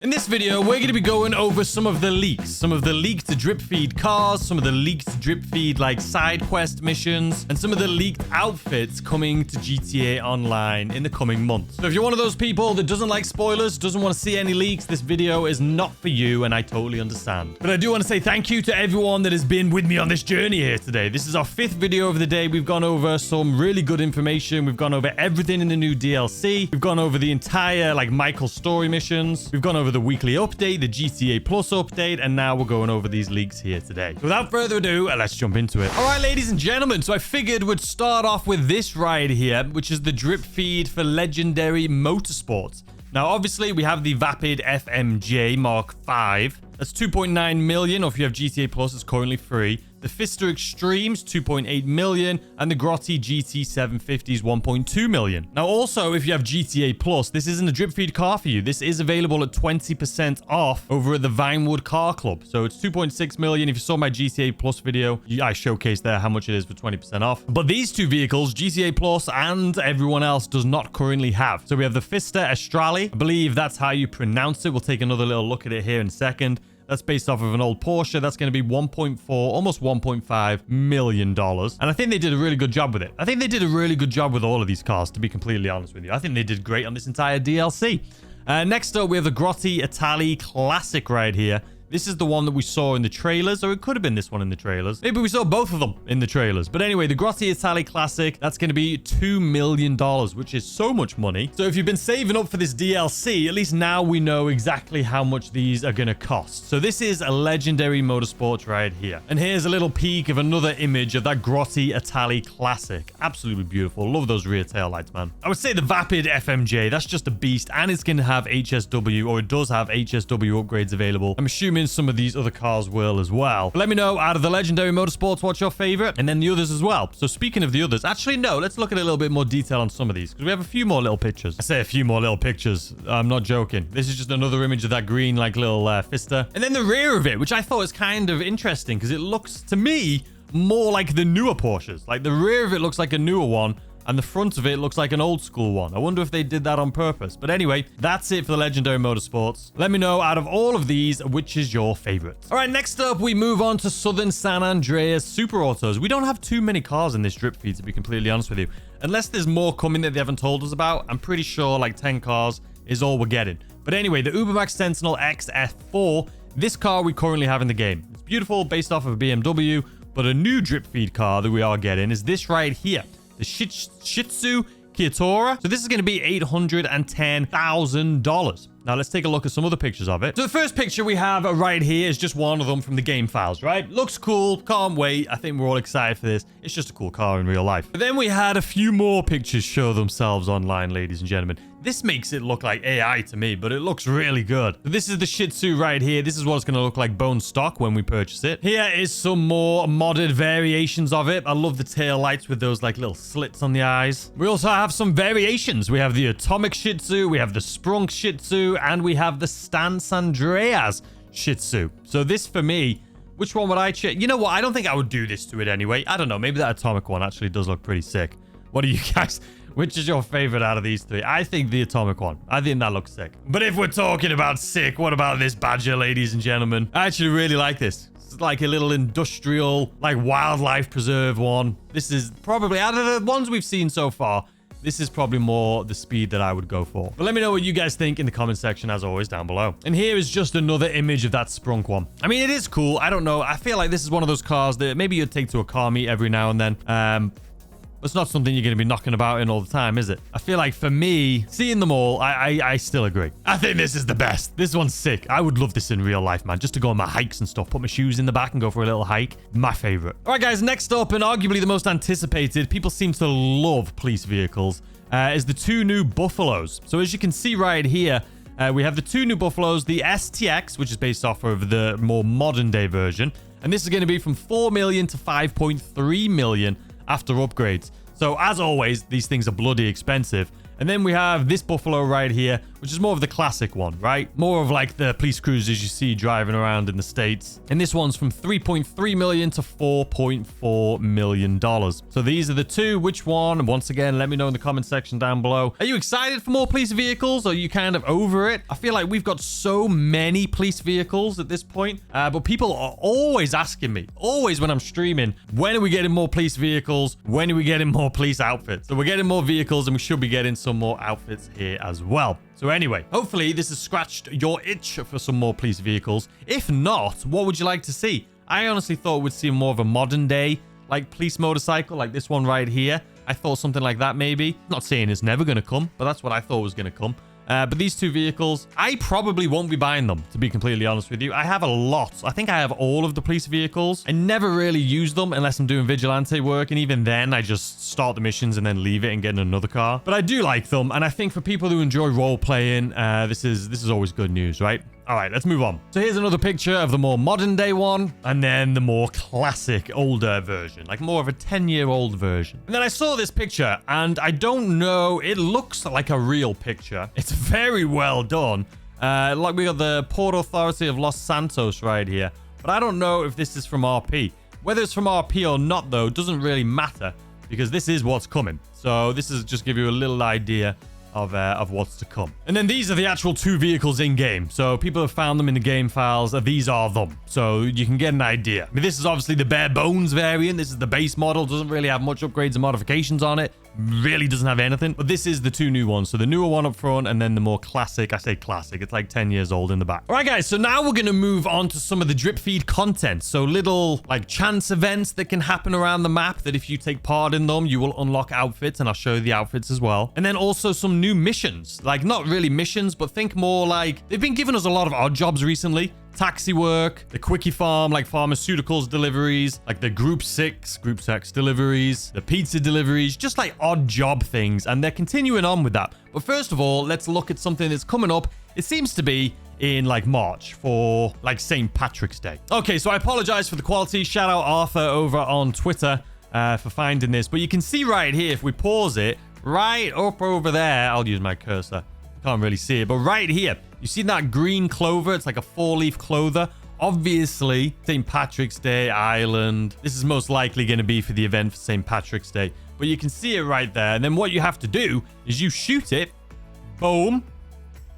In this video, we're going to be going over some of the leaks Dripfeed cars, some of the leaked Dripfeed like side quest missions, and some of the leaked outfits coming to GTA Online in the coming months. So if you're one of those people that doesn't like spoilers, doesn't want to see any leaks, this video is not for you, and I totally understand. But I do want to say thank you to everyone that has been with me on this journey here today. This is our 5th video of the day. We've gone over some really good information. We've gone over everything in the new DLC. We've gone over the entire like Michael story missions. We've gone over the weekly update, the GTA Plus update, and now we're going over these leaks here today. So without further ado, let's jump into it. All right, ladies and gentlemen, so I figured we'd start off with this ride here, which is the drip feed for Legendary Motorsports. Now, obviously, we have the Vapid FMJ Mark V. That's 2.9 million, or if you have GTA Plus, it's currently free. The Fister Extremes, 2.8 million, and the Grotti GT750 is 1.2 million. Now, also, if you have GTA Plus, this isn't a drip feed car for you. This is available at 20% off over at the Vinewood Car Club. So it's 2.6 million. If you saw my GTA Plus video, I showcased there how much it is for 20% off. But these two vehicles, GTA Plus and everyone else, does not currently have. So we have the Fister Estrali. I believe that's how you pronounce it. We'll take another little look at it here in a second. That's based off of an old Porsche. That's going to be 1.4, almost 1.5 million dollars. And I think they did a really good job with it. I think they did a really good job with all of these cars, to be completely honest with you. I think they did great on this entire DLC. Next up, we have the Grotti Italy Classic right here. This is the one that we saw in the trailers, or it could have been this one in the trailers. Maybe we saw both of them in the trailers. But anyway, the Grotti Italy Classic, that's going to be $2 million, which is so much money. So if you've been saving up for this DLC, at least now we know exactly how much these are going to cost. So this is a Legendary Motorsports right here. And here's a little peek of another image of that Grotti Italy Classic. Absolutely beautiful. Love those rear tail lights, man. I would say the Vapid FMJ, that's just a beast. And it's going to have HSW, or it does have HSW upgrades available. I'm assuming some of these other cars will as well. But let me know, out of the Legendary Motorsports, what's your favorite, and then the others as well. So speaking of the others, actually no, let's look at a little bit more detail on some of these, because we have a few more little pictures. I say a few more little pictures, I'm not joking. This is just another image of that green like little Fister, and then the rear of it, which I thought was kind of interesting because it looks to me more like the newer Porsches. Like the rear of it looks like a newer one, and the front of it looks like an old school one. I wonder if they did that on purpose. But anyway, that's it for the Legendary Motorsports. Let me know, out of all of these, which is your favorite. All right, next up, we move on to Southern San Andreas Super Autos. We don't have too many cars in this drip feed, to be completely honest with you. Unless there's more coming that they haven't told us about, I'm pretty sure like 10 cars is all we're getting. But anyway, the Ubermax Sentinel XF4, this car we currently have in the game. It's beautiful, based off of a BMW, but a new drip feed car that we are getting is this right here. The Shih Tzu Kiatora. So this is going to be $810,000. Now, let's take a look at some other pictures of it. So the first picture we have right here is just one of them from the game files, right? Looks cool. Can't wait. I think we're all excited for this. It's just a cool car in real life. But then we had a few more pictures show themselves online, ladies and gentlemen. This makes it look like AI to me, but it looks really good. So this is the Shih Tzu right here. This is what it's going to look like bone stock when we purchase it. Here is some more modded variations of it. I love the tail lights with those like little slits on the eyes. We also have some variations. We have the Atomic Shih Tzu, we have the Sprunk Shih Tzu, and we have the San Andreas Shih Tzu. So this for me, which one would I check? You know what? I don't think I would do this to it anyway. I don't know. Maybe that Atomic one actually does look pretty sick. What do you guys... Which is your favorite out of these three? I think the Atomic one. I think that looks sick. But if we're talking about sick, what about this Badger, ladies and gentlemen? I actually really like this. It's like a little industrial, like wildlife preserve one. This is probably, out of the ones we've seen so far, this is probably more the speed that I would go for. But let me know what you guys think in the comment section, as always, down below. And here is just another image of that Sprunk one. I mean, it is cool. I don't know. I feel like this is one of those cars that maybe you'd take to a car meet every now and then. It's not something you're going to be knocking about in all the time, is it? I feel like for me, seeing them all, I still agree. I think this is the best. This one's sick. I would love this in real life, man. Just to go on my hikes and stuff. Put my shoes in the back and go for a little hike. My favorite. All right, guys. Next up, and arguably the most anticipated, people seem to love police vehicles, is the 2 new Buffalos. So as you can see right here, we have the 2 new Buffalos, the STX, which is based off of the more modern day version. And this is going to be from 4 million to 5.3 million after upgrades. So as always, these things are bloody expensive. And then we have this Buffalo right here, which is more of the classic one, right? More of like the police cruisers you see driving around in the States. And this one's from $3.3 million to $4.4 million. So these are the two. Which one? Once again, let me know in the comment section down below. Are you excited for more police vehicles? Or are you kind of over it? I feel like we've got so many police vehicles at this point. But people are always asking me, always when I'm streaming, when are we getting more police vehicles? When are we getting more police outfits? So we're getting more vehicles and we should be getting some more outfits here as well. So anyway, hopefully this has scratched your itch for some more police vehicles. If not, what would you like to see? I honestly thought we'd see more of a modern day, like police motorcycle, like this one right here. I thought something like that maybe. Not saying it's never going to come, but that's what I thought was going to come. But these two vehicles, I probably won't be buying them, to be completely honest with you. I have a lot. I think I have all of the police vehicles. I never really use them unless I'm doing vigilante work. And even then, I just start the missions and then leave it and get in another car. But I do like them. And I think for people who enjoy role-playing, this is always good news, right? All right, let's move on. So here's another picture of the more modern day one and then the more classic older version, like more of a 10-year-old version. And then I saw this picture and I don't know, it looks like a real picture. It's very well done. Like we got the Port Authority of Los Santos right here, but I don't know if this is from RP. Whether it's from RP or not though, doesn't really matter because this is what's coming. So this is just give you a little idea of what's to come. And then these are the actual two vehicles in game. So people have found them in the game files. These are them. So you can get an idea. I mean, this is obviously the bare bones variant. This is the base model. Doesn't really have much upgrades and modifications on it. Really doesn't have anything. But this is the two new ones. So the newer one up front and then the more classic. I say classic. It's like 10 years old in the back. All right, guys. So now we're going to move on to some of the drip feed content. So little like chance events that can happen around the map that if you take part in them, you will unlock outfits. And I'll show you the outfits as well. And then also some new missions. Like not really missions, but think more like they've been giving us a lot of odd jobs recently. Taxi work, the quickie farm, like pharmaceuticals deliveries, like the group 6 deliveries, the pizza deliveries, just like odd job things. And they're continuing on with that. But first of all, let's look at something that's coming up. It seems to be in like March for like St. Patrick's Day. Okay, so I apologize for the quality. Shout out Arthur over on Twitter for finding this. But you can see right here, if we pause it, right up over there, I'll use my cursor. Can't really see it, but right here, you see that green clover? It's like a 4-leaf clover. Obviously, St. Patrick's Day, Ireland. This is most likely going to be for the event for St. Patrick's Day. But you can see it right there. And then what you have to do is you shoot it. Boom.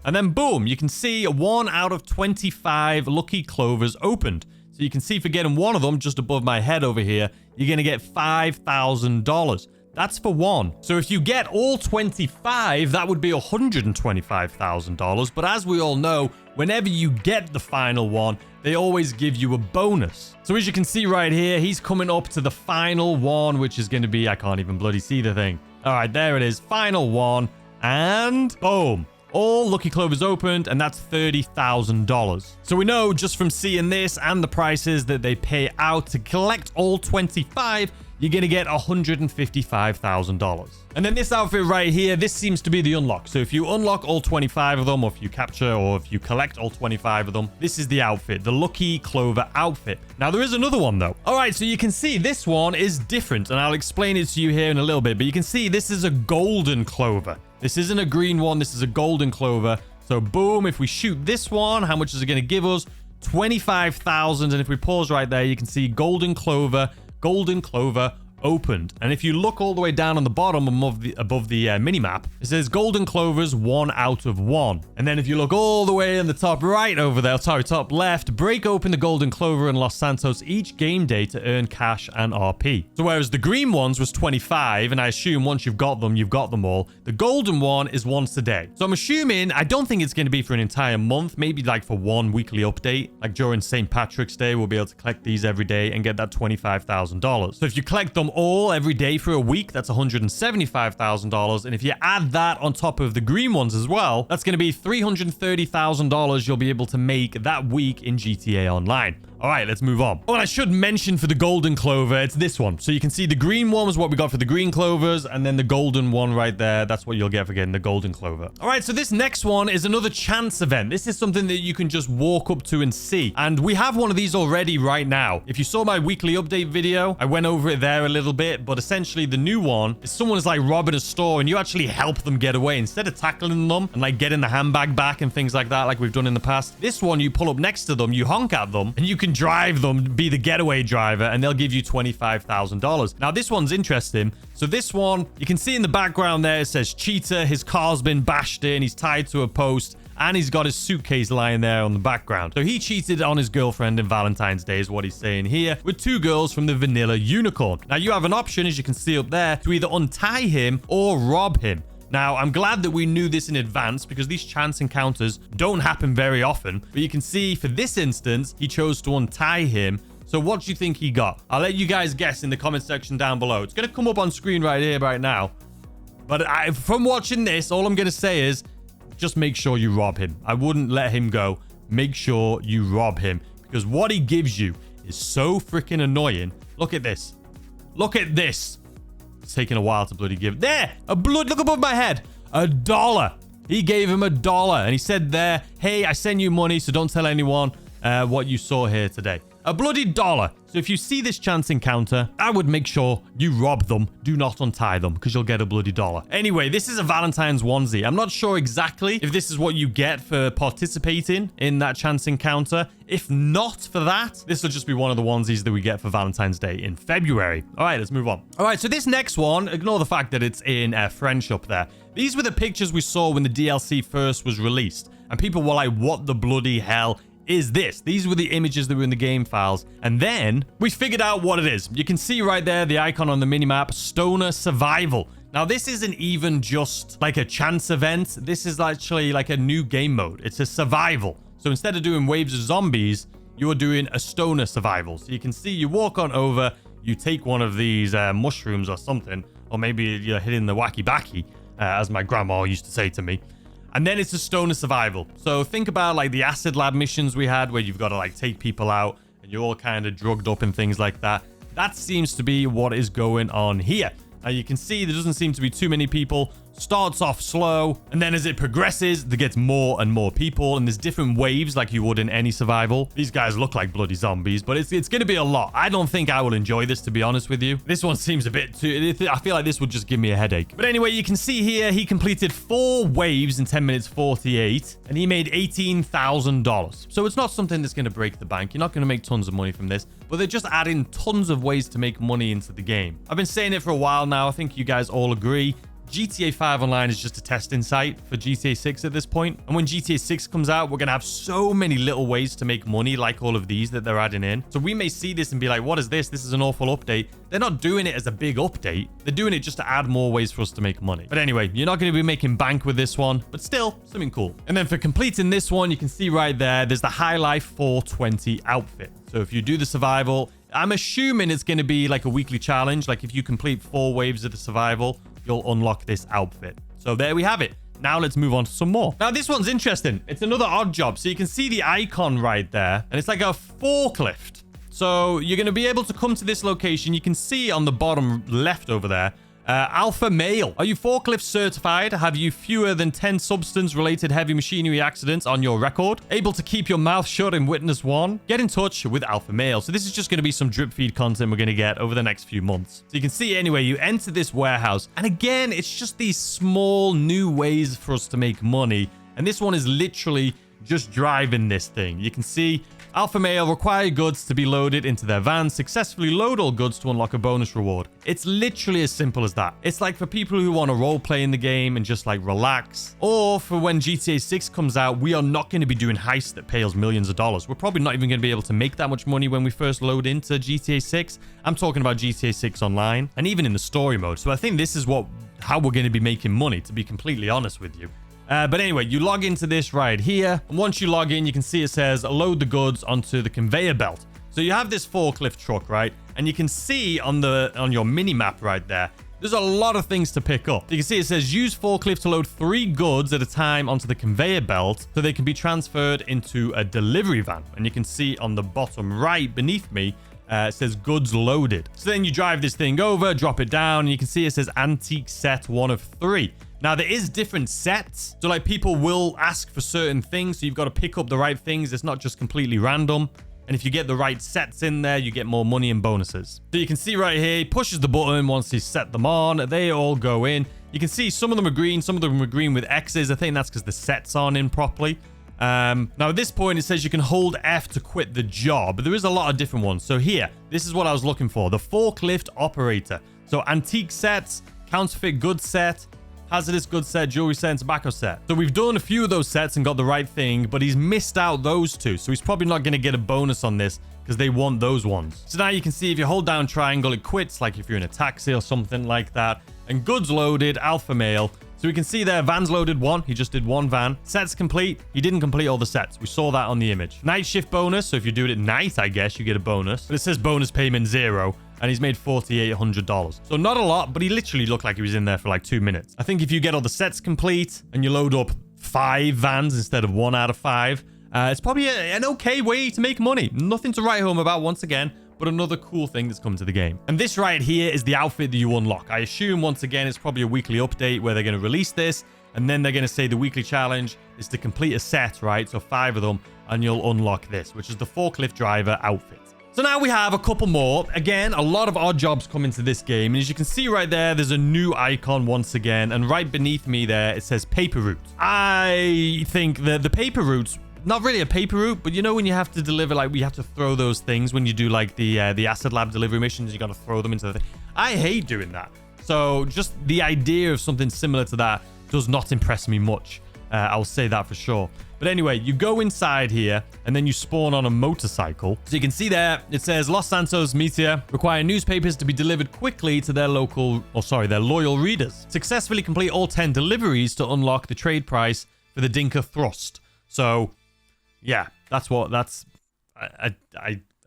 And then boom. You can see 1 out of 25 lucky clovers opened. So you can see for getting one of them just above my head over here, you're going to get $5,000. That's for one. So if you get all 25, that would be $125,000. But as we all know, whenever you get the final one, they always give you a bonus. So as you can see right here, he's coming up to the final one, which is going to be, I can't even bloody see the thing. All right, there it is. Final one. And boom. All lucky clovers opened, and that's $30,000. So we know just from seeing this and the prices that they pay out to collect all 25, you're going to get $155,000. And then this outfit right here, this seems to be the unlock. So if you unlock all 25 of them, or if you capture, or if you collect all 25 of them, this is the outfit, the Lucky Clover outfit. Now, there is another one, though. All right, so you can see this one is different, and I'll explain it to you here in a little bit. But you can see this is a golden clover. This isn't a green one. This is a golden clover. So boom, if we shoot this one, how much is it going to give us? 25,000. And if we pause right there, you can see golden clover opened. And if you look all the way down on the bottom above the mini-map, it says golden clovers 1 out of 1. And then if you look all the way in the top right over there, sorry, top left, break open the golden clover in Los Santos each game day to earn cash and RP. So whereas the green ones was 25, and I assume once you've got them all, the golden one is once a day. So I'm assuming, I don't think it's going to be for an entire month, maybe like for one weekly update, like during St. Patrick's Day, we'll be able to collect these every day and get that $25,000. So if you collect them all every day for a week, that's $175,000. And if you add that on top of the green ones as well, that's going to be $330,000 you'll be able to make that week in GTA Online. All right, let's move on. Oh, and I should mention for the golden clover, it's this one. So you can see the green one was what we got for the green clovers, and then the golden one right there, that's what you'll get for getting the golden clover. All right, so this next one is another chance event. This is something that you can just walk up to and see. And we have one of these already right now. If you saw my weekly update video, I went over it there a little bit, but essentially the new one is someone is like robbing a store and you actually help them get away instead of tackling them and like getting the handbag back and things like that, like we've done in the past. This one, you pull up next to them, you honk at them, and you can drive them, be the getaway driver, and they'll give you $25,000. Now, this one's interesting. So this one, you can see in the background there, it says cheater. His car's been bashed in. He's tied to a post. And he's got his suitcase lying there on the background. So he cheated on his girlfriend in Valentine's Day is what he's saying here, with 2 girls from the Vanilla Unicorn. Now, you have an option, as you can see up there, to either untie him or rob him. Now, I'm glad that we knew this in advance because these chance encounters don't happen very often. But you can see for this instance, he chose to untie him. So what do you think he got? I'll let you guys guess in the comment section down below. It's going to come up on screen right here, right now. But from watching this, all I'm going to say is just make sure you rob him. I wouldn't let him go. Make sure you rob him because what he gives you is so freaking annoying. Look at this. Look at this. It's taking a while to bloody give. There, look above my head. $1. He gave him $1 and he said there, hey, I send you money, so don't tell anyone what you saw here today. A bloody $1. So if you see this chance encounter, I would make sure you rob them. Do not untie them because you'll get a bloody $1. Anyway, this is a Valentine's onesie. I'm not sure exactly if this is what you get for participating in that chance encounter. If not for that, this will just be one of the onesies that we get for Valentine's Day in February. All right, let's move on. All right, so this next one, ignore the fact that it's in French up there. These were the pictures we saw when the DLC first was released. And people were like, what the bloody hell is this? These were the images that were in the game files. And then we figured out what it is. You can see right there the icon on the minimap, Stoner Survival. Now, this isn't even just like a chance event. This is actually like a new game mode. It's a survival. So instead of doing waves of zombies, you're doing a stoner survival. So you can see you walk on over, you take one of these mushrooms or something, or maybe you're hitting the wacky backy, as my grandma used to say to me. And then it's a stoner survival. So think about like the acid lab missions we had where you've got to like take people out and you're all kind of drugged up and things like that. That seems to be what is going on here. Now you can see there doesn't seem to be too many people. Starts off slow, and then as it progresses, there gets more and more people, and there's different waves like you would in any survival. These guys look like bloody zombies, but it's going to be a lot. I don't think I will enjoy this, to be honest with you. This one seems a bit too... I feel like this would just give me a headache. But anyway, you can see here, he completed 4 waves in 10 minutes 48, and he made $18,000. So it's not something that's going to break the bank. You're not going to make tons of money from this, but they're just adding tons of ways to make money into the game. I've been saying it for a while now. I think you guys all agree. GTA 5 Online is just a testing site for GTA 6 at this point. And when GTA 6 comes out, we're going to have so many little ways to make money like all of these that they're adding in. So we may see this and be like, what is this? This is an awful update. They're not doing it as a big update. They're doing it just to add more ways for us to make money. But anyway, you're not going to be making bank with this one, but still something cool. And then for completing this one, you can see right there, there's the High Life 420 outfit. So if you do the survival, I'm assuming it's going to be like a weekly challenge. Like if you complete 4 waves of the survival, you'll unlock this outfit. So there we have it. Now let's move on to some more. Now this one's interesting. It's another odd job. So you can see the icon right there, and it's like a forklift. So you're going to be able to come to this location. You can see on the bottom left over there, Alpha Male. Are you forklift certified? Have you fewer than 10 substance-related heavy machinery accidents on your record? Able to keep your mouth shut in witness 1? Get in touch with Alpha Male. So this is just going to be some drip feed content we're going to get over the next few months. So you can see anyway, you enter this warehouse. And again, it's just these small new ways for us to make money. And this one is literally just driving this thing. You can see Alpha Male require goods to be loaded into their van. Successfully load all goods to unlock a bonus reward. It's literally as simple as that. It's like for people who want to role play in the game and just like relax. Or for when GTA 6 comes out, we are not going to be doing heists that pay us millions of dollars. We're probably not even going to be able to make that much money when we first load into GTA 6. I'm talking about GTA 6 Online and even in the story mode. So I think this is how we're going to be making money, to be completely honest with you. But anyway, you log into this right here. And once you log in, you can see it says load the goods onto the conveyor belt. So you have this forklift truck, right? And you can see on your mini map right there, There's a lot of things to pick up. You can see it says use forklift to load 3 goods at a time onto the conveyor belt so they can be transferred into a delivery van. And you can see on the bottom right beneath me, it says goods loaded. So then you drive this thing over, drop it down, and you can see it says antique set 1 of 3. Now, there is different sets. So, like, people will ask for certain things. So, you've got to pick up the right things. It's not just completely random. And if you get the right sets in there, you get more money and bonuses. So, you can see right here, he pushes the button once he's set them on. They all go in. You can see some of them are green. Some of them are green with X's. I think that's because the sets aren't in properly. Now, at this point, it says you can hold F to quit the job. But there is a lot of different ones. So, here, this is what I was looking for. The forklift operator. So, antique sets, counterfeit goods set, hazardous goods set, jewelry set, and tobacco set. So we've done a few of those sets and got the right thing, but he's missed out those 2. So he's probably not going to get a bonus on this because they want those ones. So now you can see if you hold down triangle, it quits, like if you're in a taxi or something like that. And goods loaded, alpha male. So we can see there, vans loaded 1. He just did 1 van. Sets complete. He didn't complete all the sets. We saw that on the image. Night shift bonus. So if you do it at night, I guess you get a bonus. But it says bonus payment 0. And he's made $4,800. So not a lot, but he literally looked like he was in there for like 2 minutes. I think if you get all the sets complete and you load up 5 vans instead of 1 out of 5, it's probably an okay way to make money. Nothing to write home about once again, but another cool thing that's come to the game. And this right here is the outfit that you unlock. I assume once again, it's probably a weekly update where they're going to release this. And then they're going to say the weekly challenge is to complete a set, right? So 5 of them, and you'll unlock this, which is the forklift driver outfit. So now we have a couple more. Again, a lot of odd jobs come into this game. And as you can see right there, there's a new icon once again. And right beneath me there, it says paper route. I think that the paper route's not really a paper route, but you know when you have to deliver, like we have to throw those things when you do like the acid lab delivery missions, you got to throw them into the thing. I hate doing that. So just the idea of something similar to that does not impress me much. I'll say that for sure. But anyway, you go inside here and then you spawn on a motorcycle. So you can see there, it says Los Santos Meteor require newspapers to be delivered quickly to their their loyal readers. Successfully complete all 10 deliveries to unlock the trade price for the Dinker Thrust. So yeah, I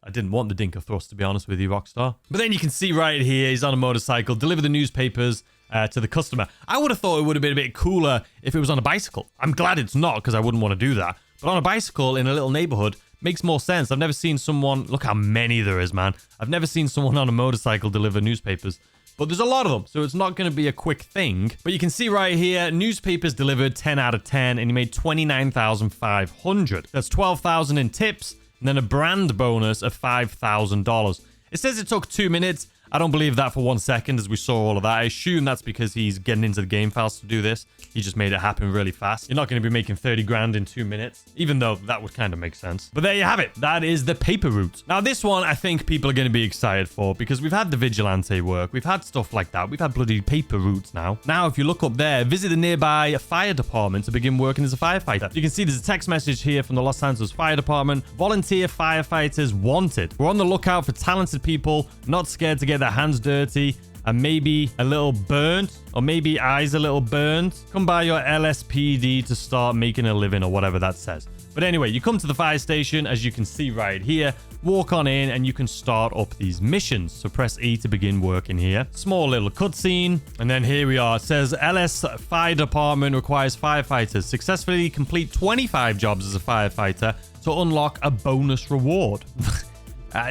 didn't want the Dinker Thrust, to be honest with you, Rockstar. But then you can see right here, he's on a motorcycle, deliver the newspapers to the customer. I would have thought it would have been a bit cooler if it was on a bicycle. I'm glad it's not, because I wouldn't want to do that. But on a bicycle in a little neighborhood makes more sense. I've never seen someone... Look how many there is, man. I've never seen someone on a motorcycle deliver newspapers. But there's a lot of them, so it's not going to be a quick thing. But you can see right here, newspapers delivered 10 out of 10, and he made $29,500. That's $12,000 in tips, and then a brand bonus of $5,000. It says it took 2 minutes. I don't believe that for 1 second, as we saw all of that. I assume that's because he's getting into the game fast to do this. He just made it happen really fast. You're not going to be making 30 grand in 2 minutes, even though that would kind of make sense. But there you have it. That is the paper route. Now, this one, I think people are going to be excited for, because we've had the vigilante work. We've had stuff like that. We've had bloody paper routes now. Now, if you look up there, visit the nearby fire department to begin working as a firefighter. You can see there's a text message here from the Los Santos Fire Department. Volunteer firefighters wanted. We're on the lookout for talented people, not scared to get their hands dirty and maybe a little burnt, or maybe eyes a little burnt. Come by your LSPD to start making a living, or whatever that says. But anyway, you come to the fire station, as you can see right here, walk on in, and you can start up these missions. So press E to begin working here. Small little cutscene, and then here we are. It says LS Fire Department requires firefighters. Successfully complete 25 jobs as a firefighter to unlock a bonus reward.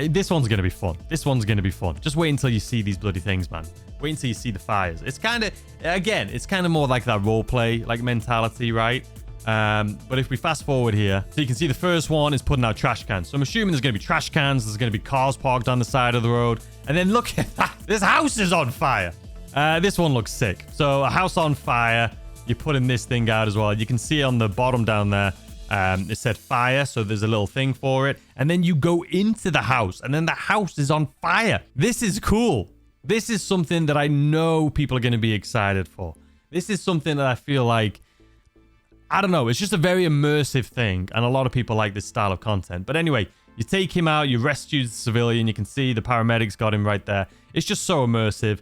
This one's going to be fun. This one's going to be fun. Just wait until you see these bloody things, man. Wait until you see the fires. It's kind of, again, it's kind of more like that roleplay like mentality, right? But if we fast forward here, so you can see the first one is putting out trash cans. So I'm assuming there's going to be trash cans. There's going to be cars parked on the side of the road. And then look at that. This house is on fire. This one looks sick. So a house on fire. You're putting this thing out as well. You can see on the bottom down there, it said fire, so there's a little thing for it. And then you go into the house, and then the house is on fire. This is cool. This is something that I know people are going to be excited for. This is something that I feel like, I don't know, it's just a very immersive thing, and a lot of people like this style of content. But anyway, you take him out, you rescue the civilian, you can see the paramedics got him right there. It's just so immersive.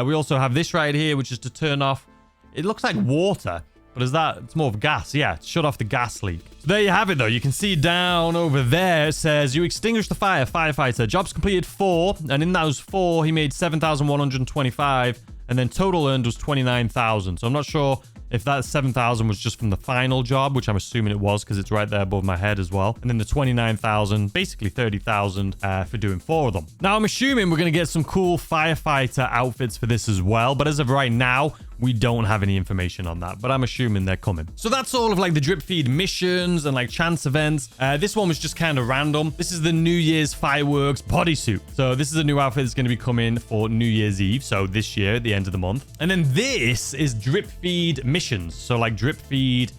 We also have this right here, which is to turn off, it looks like water. But is that, it's more of gas. Yeah, shut off the gas leak. So there you have it, though. You can see down over there, it says, you extinguished the fire, firefighter. Jobs completed 4. And in those 4, he made 7,125. And then total earned was 29,000. So I'm not sure if that 7,000 was just from the final job, which I'm assuming it was because it's right there above my head as well. And then the 29,000, basically 30,000 for doing 4 of them. Now, I'm assuming we're going to get some cool firefighter outfits for this as well. But as of right now, we don't have any information on that, but I'm assuming they're coming. So that's all of like the drip feed missions and like chance events. This one was just kind of random. This is the New Year's fireworks bodysuit. So this is a new outfit that's going to be coming for New Year's Eve. So this year at the end of the month. And then this is drip feed missions. So like drip feed,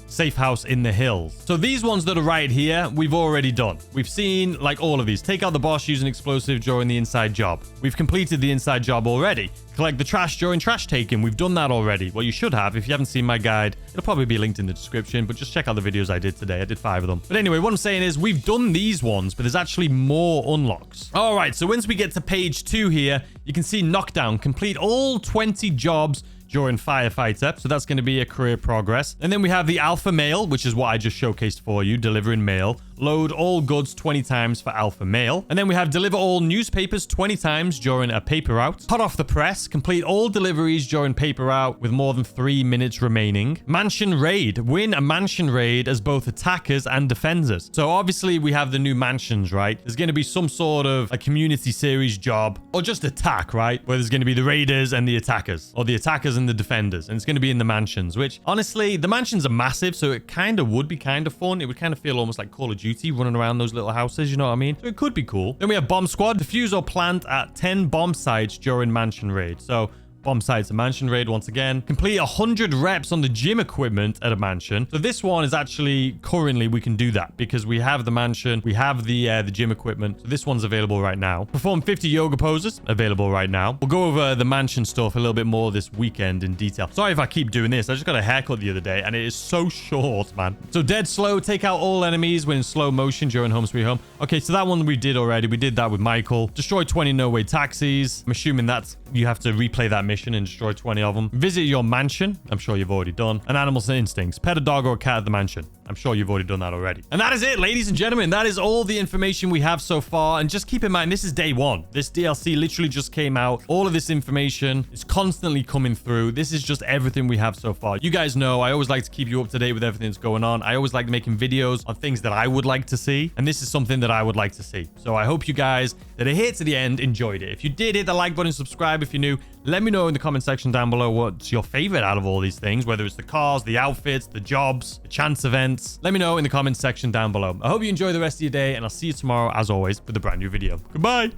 safe house in the hills. So these ones that are right here, we've already done. We've seen like all of these. Take out the boss using explosive during the inside job. We've completed the inside job already. Collect the trash during trash taking. We've done that already. Well, you should have. If you haven't seen my guide, it'll probably be linked in the description, but just check out the videos I did today. I did 5 of them. But anyway, what I'm saying is we've done these ones, but there's actually more unlocks. All right, so once we get to page 2 here, you can see knockdown. Complete all 20 jobs during firefighter. So that's going to be a career progress. And then we have the alpha male, which is what I just showcased for you, delivering mail. Load all goods 20 times for alpha male. And then we have deliver all newspapers 20 times during a paper route. Hot off the press. Complete all deliveries during paper route with more than 3 minutes remaining. Mansion raid. Win a mansion raid as both attackers and defenders. So obviously we have the new mansions, right? There's going to be some sort of a community series job or just attack, right? Where there's going to be the raiders and the attackers, or the attackers and the defenders. And it's going to be in the mansions, which honestly, the mansions are massive. So it kind of would be kind of fun. It would kind of feel almost like Call of Duty running around those little houses, you know what I mean? So it could be cool. Then we have bomb squad. Defuse or plant at 10 bomb sites during mansion raid. So bomb sites, a mansion raid once again. Complete 100 reps on the gym equipment at a mansion. So this one is actually currently we can do that because we have the mansion, we have the gym equipment. So this one's available right now. Perform 50 yoga poses, available right now. We'll go over the mansion stuff a little bit more this weekend in detail. Sorry if I keep doing this. I just got a haircut the other day and it is so short, man. So dead slow, take out all enemies when in slow motion during Home Sweet Home. Okay, so that one we did already. We did that with Michael. Destroy 20 no-way taxis. I'm assuming that's you have to replay that mission and destroy 20 of them. Visit your mansion. I'm sure you've already done. And animal instincts. Pet a dog or a cat at the mansion. I'm sure you've already done that already. And that is it, ladies and gentlemen. That is all the information we have so far. And just keep in mind, this is day 1. This DLC literally just came out. All of this information is constantly coming through. This is just everything we have so far. You guys know I always like to keep you up to date with everything that's going on. I always like making videos on things that I would like to see. And this is something that I would like to see. So I hope you guys that are here to the end enjoyed it. If you did, hit the like button, subscribe if you're new. Let me know in the comment section down below what's your favorite out of all these things, whether it's the cars, the outfits, the jobs, the chance events. Let me know in the comment section down below. I hope you enjoy the rest of your day, and I'll see you tomorrow, as always, with a brand new video. Goodbye.